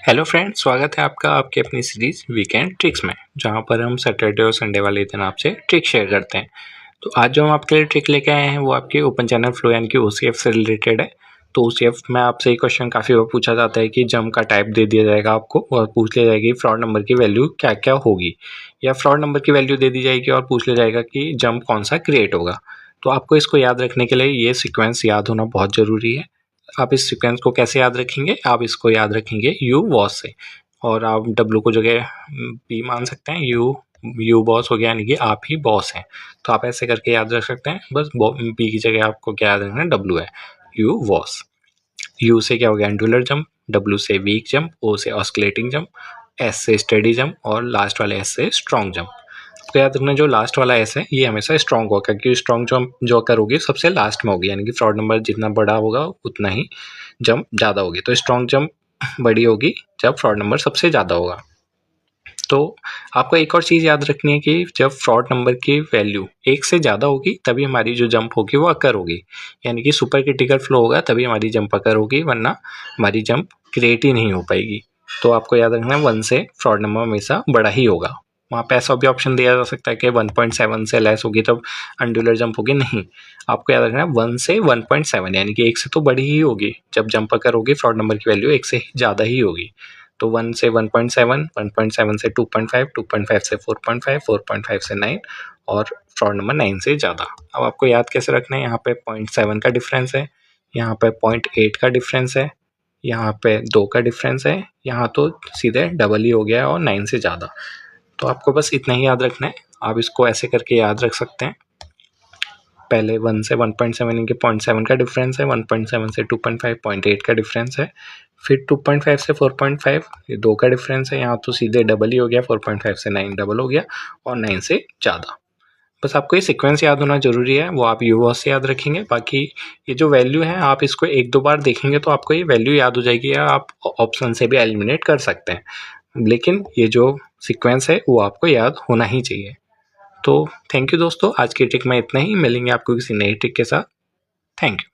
Hello friends, स्वागत है आपका आपके अपनी सीरीज वीकेंड ट्रिक्स में, जहां पर हम सैटरडे और संडे वाले दिन आपसे ट्रिक शेयर करते हैं। तो आज जो हम आपके लिए ट्रिक लेके आए हैं वो आपके ओपन चैनल फ्लो यानी कि ओसीएफ से रिलेटेड है। तो ओसीएफ में आपसे ये क्वेश्चन काफ़ी बार पूछा जाता है कि जंप का टाइप दे दिया जाएगा आपको और पूछ लिया जाएगी फ्रॉड नंबर की वैल्यू क्या क्या होगी, या फ्रॉड नंबर की वैल्यू दे दी जाएगी और पूछ लिया जाएगा कि जंप कौन सा क्रिएट होगा। तो आपको इसको याद रखने के लिए ये सीक्वेंस याद होना बहुत ज़रूरी है। आप इस सीक्वेंस को कैसे याद रखेंगे? आप इसको याद रखेंगे यू वॉस से, और आप डब्लू को जगह बी मान सकते हैं। यू बॉस हो गया यानी कि आप ही बॉस हैं, तो आप ऐसे करके याद रख सकते हैं। बस बी की जगह आपको क्या याद रखना है? डब्लू है, यू बॉस। यू से क्या हो गया? एंडुलर जंप। डब्लू से वीक जंप। ओ से ऑस्किलेटिंग जंप। एस से स्टेडी जंप और लास्ट वाले एस से स्ट्रॉन्ग जंप। तो याद रखना जो लास्ट वाला एस है ये हमेशा स्ट्रॉन्ग होगा, क्योंकि स्ट्रॉन्ग जंप जो अकर होगी सबसे लास्ट में होगी, यानी कि फ्रॉड नंबर जितना बड़ा होगा उतना ही जंप ज़्यादा होगी। तो स्ट्रॉन्ग जंप बड़ी होगी जब फ्रॉड नंबर सबसे ज़्यादा होगा। तो आपको एक और चीज़ याद रखनी है कि जब फ्रॉड नंबर की वैल्यू 1 से ज़्यादा होगी तभी हमारी जो जंप होगी वो अकर होगी, यानी कि सुपर क्रिटिकल फ्लो होगा तभी हमारी जंप अकर होगी, वरना हमारी जंप क्रिएट ही नहीं हो पाएगी। तो आपको याद रखना है 1 से फ्रॉड नंबर हमेशा बड़ा ही होगा। वहाँ पे ऐसा भी ऑप्शन दिया जा सकता है कि 1.7 से लेस होगी तब अंडुलर जंप होगी, नहीं। आपको याद रखना है 1 से 1.7 यानी कि 1 से तो बड़ी ही होगी। जब जंप अकर होगी फ्रॉड नंबर की वैल्यू 1 से ज़्यादा ही होगी। तो 1 से 1.7, 1.7 से 2.5, 2.5 से 4.5, 4.5 से 9 और फ्रॉड नंबर 9 से ज़्यादा। अब आपको याद कैसे रखना है? यहाँ पे 0.7 का डिफरेंस है, यहाँ पे 0.8 का डिफरेंस है, यहाँ पे 2 का डिफरेंस है, यहाँ तो सीधे डबल ही हो गया है और 9 से ज़्यादा। तो आपको बस इतना ही याद रखना है। आप इसको ऐसे करके याद रख सकते हैं। पहले 1 से 1.7 इनके 0.7 का डिफरेंस है, 1.7 से 2.5 0.8 का डिफरेंस है, फिर 2.5 से 4.5 ये 2 का डिफरेंस है, यहाँ तो सीधे डबल ही हो गया, 4.5 से 9 डबल हो गया और 9 से ज़्यादा। बस आपको ये सीक्वेंस याद होना ज़रूरी है, वो आप यूवॉस से याद रखेंगे। बाकी ये जो वैल्यू है आप इसको 1-2 बार देखेंगे तो आपको ये वैल्यू याद हो जाएगी, या आप ऑप्शन से भी एलिमिनेट कर सकते हैं। लेकिन ये जो सीक्वेंस है वो आपको याद होना ही चाहिए। तो थैंक यू दोस्तों, आज की ट्रिक में इतना ही। मिलेंगे आपको किसी नई ट्रिक के साथ। Thank you.